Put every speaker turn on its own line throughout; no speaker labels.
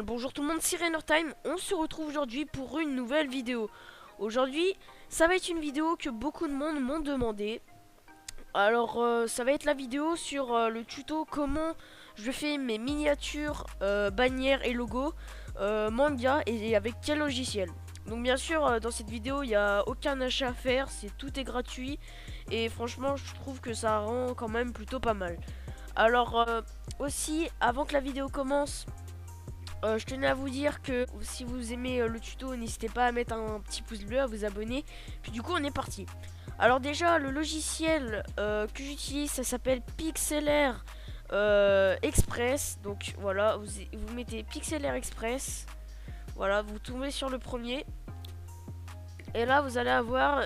Bonjour tout le monde, c'est Time. On se retrouve aujourd'hui pour une nouvelle vidéo. Aujourd'hui, ça va être une vidéo que beaucoup de monde m'ont demandé. Alors, ça va être la vidéo sur le tuto comment je fais mes miniatures, bannières et logos manga et avec quel logiciel. Donc bien sûr, dans cette vidéo, il n'y a aucun achat à faire, tout est gratuit. Et franchement, je trouve que ça rend quand même plutôt pas mal. Alors, aussi, avant que la vidéo commence, je tenais à vous dire que si vous aimez le tuto, n'hésitez pas à mettre un petit pouce bleu, à vous abonner. Puis du coup, on est parti. Alors déjà, le logiciel que j'utilise, ça s'appelle Pixelaire Express. Donc voilà, vous mettez Pixelaire Express. Voilà, vous tombez sur le premier. Et là, vous allez avoir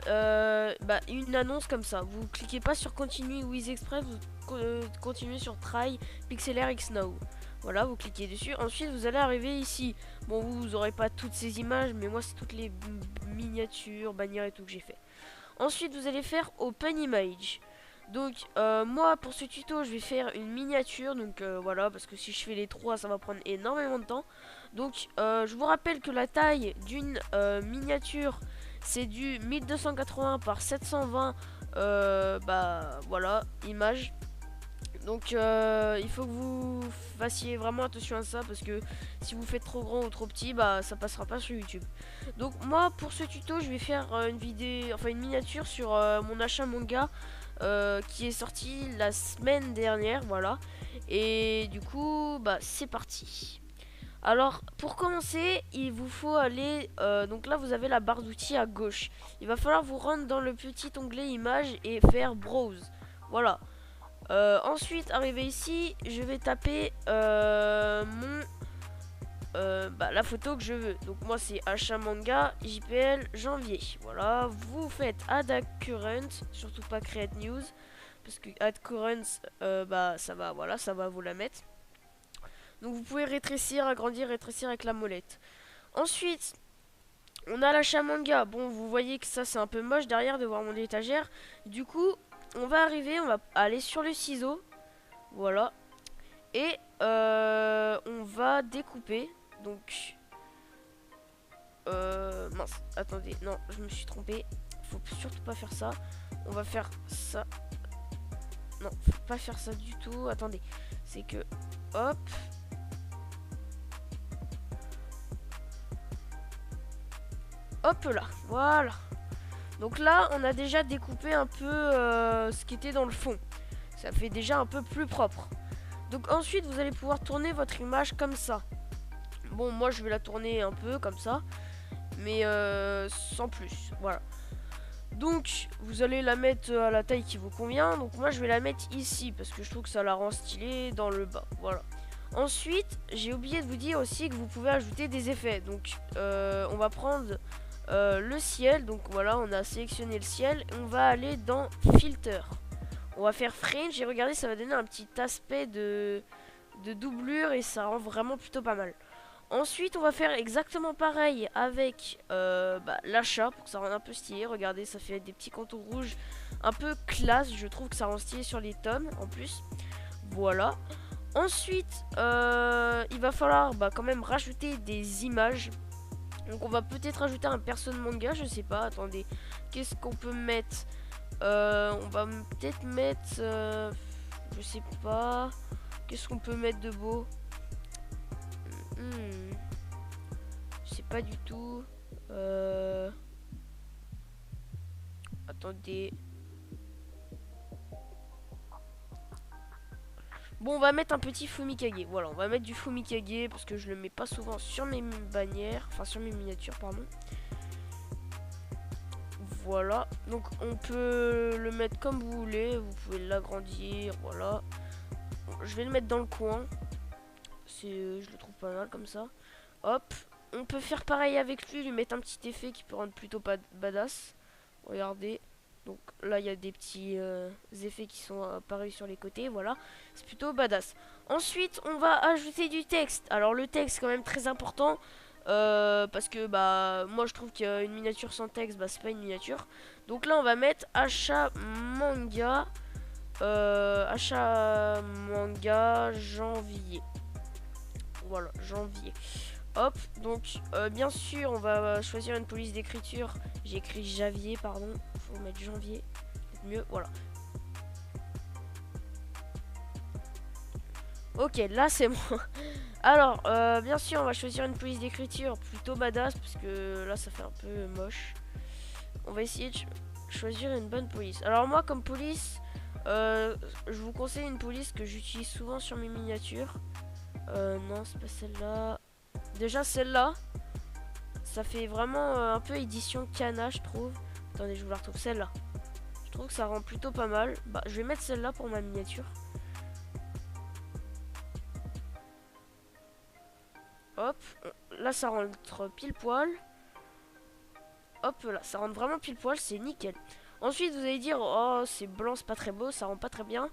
une annonce comme ça. Vous cliquez pas sur Continue with Express, vous continuez sur Try Pixelaire X Now. Voilà, vous cliquez dessus. Ensuite, vous allez arriver ici. Bon, vous aurez pas toutes ces images, mais moi, c'est toutes les miniatures, bannières et tout que j'ai fait. Ensuite, vous allez faire Open Image. Donc, moi, pour ce tuto, je vais faire une miniature. Donc, voilà, parce que si je fais les trois, ça va prendre énormément de temps. Donc, je vous rappelle que la taille d'une miniature, c'est du 1280 par 720. Voilà, images. Donc il faut que vous fassiez vraiment attention à ça parce que si vous faites trop grand ou trop petit, bah ça passera pas sur YouTube. Donc moi pour ce tuto, je vais faire une vidéo, enfin une miniature sur mon achat manga qui est sorti la semaine dernière, voilà. Et du coup, bah c'est parti. Alors pour commencer, il vous faut aller donc là vous avez la barre d'outils à gauche. Il va falloir vous rendre dans le petit onglet images et faire browse. Voilà. Ensuite, arrivé ici, je vais taper la photo que je veux. Donc moi c'est achat manga JPL janvier. Voilà, vous faites add a current, surtout pas create news parce que add current ça va, voilà, ça va vous la mettre. Donc vous pouvez rétrécir, agrandir, rétrécir avec la molette. Ensuite, on a l'achat manga. Bon, vous voyez que ça c'est un peu moche derrière de voir mon étagère. Du coup, on va arriver, on va aller sur le ciseau. Voilà. Et on va découper. Donc mince, attendez, non, je me suis trompé. Faut surtout pas faire ça. On va faire ça. Non, faut pas faire ça du tout. Attendez, c'est que hop. Hop là, voilà. Donc là, on a déjà découpé un peu ce qui était dans le fond. Ça fait déjà un peu plus propre. Donc ensuite, vous allez pouvoir tourner votre image comme ça. Bon, moi, je vais la tourner un peu comme ça. Mais sans plus, voilà. Donc, vous allez la mettre à la taille qui vous convient. Donc moi, je vais la mettre ici parce que je trouve que ça la rend stylée dans le bas. Voilà. Ensuite, j'ai oublié de vous dire aussi que vous pouvez ajouter des effets. Donc, on va prendre le ciel. Donc voilà, on a sélectionné le ciel. On va aller dans Filter. On va faire Fringe et regardez, ça va donner un petit aspect de doublure et ça rend vraiment plutôt pas mal. Ensuite, on va faire exactement pareil avec l'achat pour que ça rende un peu stylé. Regardez, ça fait des petits contours rouges un peu classe. Je trouve que ça rend stylé sur les tomes en plus. Voilà. Ensuite, il va falloir quand même rajouter des images. Donc on va peut-être rajouter un perso de manga, je sais pas. Attendez, qu'est-ce qu'on peut mettre? On va peut-être mettre... je sais pas. Qu'est-ce qu'on peut mettre de beau? Je sais pas du tout. Attendez. Bon, on va mettre un petit Fumikage. Voilà, on va mettre du Fumikage parce que je le mets pas souvent sur mes bannières. Enfin, sur mes miniatures, pardon. Voilà. Donc, on peut le mettre comme vous voulez. Vous pouvez l'agrandir. Voilà. Je vais le mettre dans le coin. Je le trouve pas mal comme ça. Hop. On peut faire pareil avec lui mettre un petit effet qui peut rendre plutôt badass. Regardez. Donc là, il y a des petits effets qui sont apparus sur les côtés. Voilà. C'est plutôt badass. Ensuite, on va ajouter du texte. Alors, le texte, quand même très important. Parce que, moi, je trouve qu'une miniature sans texte, c'est pas une miniature. Donc là, on va mettre achat manga. Achat manga janvier. Voilà, janvier. Hop, donc bien sûr on va choisir une police d'écriture. J'ai écrit Javier, pardon. Faut mettre janvier, peut-être mieux, voilà. Ok, là c'est bon. Alors, bien sûr on va choisir une police d'écriture plutôt badass, parce que là ça fait un peu moche. On va essayer de choisir une bonne police. Alors moi comme police, je vous conseille une police que j'utilise souvent sur mes miniatures. Non, c'est pas celle-là. Déjà celle-là, ça fait vraiment un peu édition Cana, je trouve. Attendez, je vous la retrouve, celle-là. Je trouve que ça rend plutôt pas mal. Bah, je vais mettre celle-là pour ma miniature. Hop, là ça rentre pile poil. Hop, là, ça rentre vraiment pile poil, c'est nickel. Ensuite, vous allez dire, oh, c'est blanc, c'est pas très beau, ça rend pas très bien.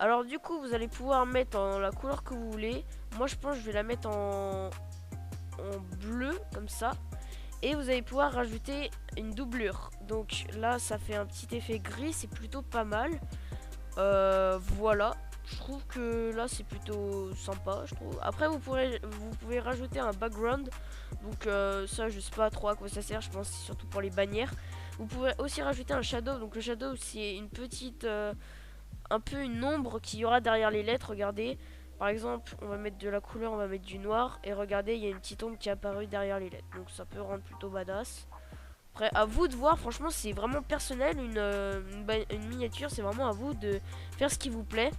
Alors du coup, vous allez pouvoir mettre en la couleur que vous voulez. Moi, je pense que je vais la mettre en bleu, comme ça. Et vous allez pouvoir rajouter une doublure. Donc là, ça fait un petit effet gris, c'est plutôt pas mal. Voilà. Je trouve que là, c'est plutôt sympa, je trouve. Après, vous pouvez rajouter un background. Donc ça, je sais pas trop à quoi ça sert. Je pense que c'est surtout pour les bannières. Vous pouvez aussi rajouter un shadow. Donc le shadow, c'est une petite... un peu une ombre qu'il y aura derrière les lettres, regardez. Par exemple, on va mettre de la couleur, on va mettre du noir. Et regardez, il y a une petite ombre qui est apparue derrière les lettres. Donc ça peut rendre plutôt badass. Après, à vous de voir, franchement, c'est vraiment personnel. Une miniature, c'est vraiment à vous de faire ce qui vous plaît.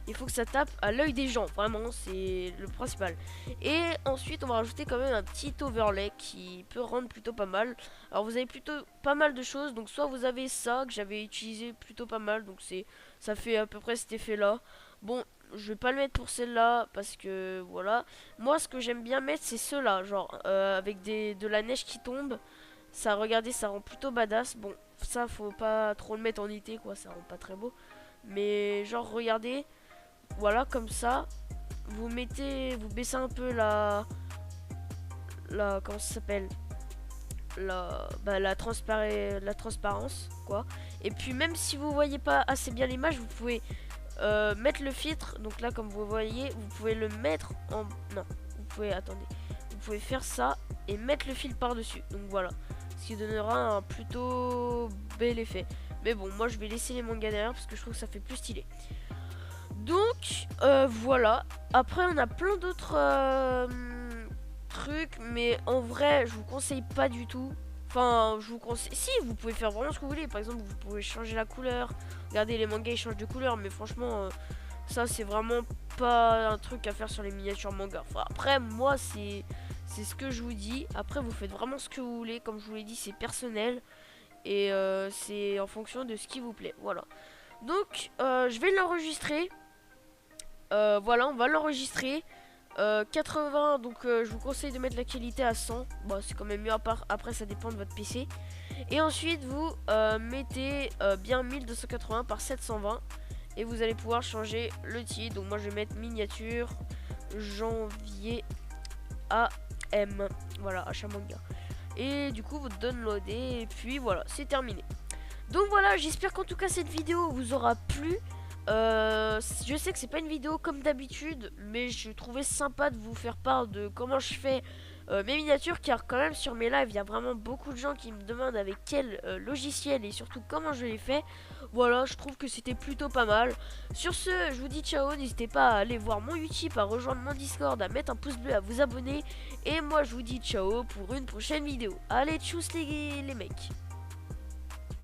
Il faut que ça tape à l'œil des gens, vraiment, c'est le principal. Et ensuite, on va rajouter quand même un petit overlay qui peut rendre plutôt pas mal. Alors, vous avez plutôt pas mal de choses. Donc, soit vous avez ça que j'avais utilisé plutôt pas mal. Donc, ça fait à peu près cet effet-là. Bon, je vais pas le mettre pour celle-là parce que voilà. Moi, ce que j'aime bien mettre, c'est ceux-là, genre avec de la neige qui tombe. Ça, regardez, ça rend plutôt badass. Bon, ça, faut pas trop le mettre en été, quoi. Ça rend pas très beau. Mais genre, regardez. Voilà, comme ça, vous baissez un peu comment ça s'appelle, la transparence, quoi. Et puis même si vous voyez pas assez bien l'image, vous pouvez mettre le filtre. Donc là, comme vous voyez, vous pouvez le mettre en, non, vous pouvez faire ça et mettre le filtre par dessus. Donc voilà, ce qui donnera un plutôt bel effet. Mais bon, moi je vais laisser les mangas derrière parce que je trouve que ça fait plus stylé. Donc voilà. Après on a plein d'autres trucs, mais en vrai je vous conseille pas du tout. Enfin, je vous conseille. Si, vous pouvez faire vraiment ce que vous voulez. Par exemple, vous pouvez changer la couleur. Regardez, les mangas ils changent de couleur, mais franchement, ça c'est vraiment pas un truc à faire sur les miniatures mangas. Enfin, après, moi c'est ce que je vous dis. Après, vous faites vraiment ce que vous voulez. Comme je vous l'ai dit, c'est personnel et c'est en fonction de ce qui vous plaît. Voilà. Donc, je vais l'enregistrer. Voilà, on va l'enregistrer. 80, donc je vous conseille de mettre la qualité à 100. Bon, c'est quand même mieux, après ça dépend de votre PC. Et ensuite vous mettez bien 1280 par 720 et vous allez pouvoir changer le titre. Donc moi je vais mettre miniature janvier AM. Voilà, achat manga. Et du coup vous downloadez et puis voilà, c'est terminé. Donc voilà, j'espère qu'en tout cas cette vidéo vous aura plu. Je sais que c'est pas une vidéo comme d'habitude, mais je trouvais sympa de vous faire part de comment je fais mes miniatures, car quand même sur mes lives il y a vraiment beaucoup de gens qui me demandent avec quel logiciel et surtout comment je les fais. Voilà, je trouve que c'était plutôt pas mal. Sur ce, je vous dis ciao, n'hésitez pas à aller voir mon YouTube, à rejoindre mon Discord, à mettre un pouce bleu, à vous abonner. Et moi je vous dis ciao pour une prochaine vidéo. Allez, tchuss les mecs.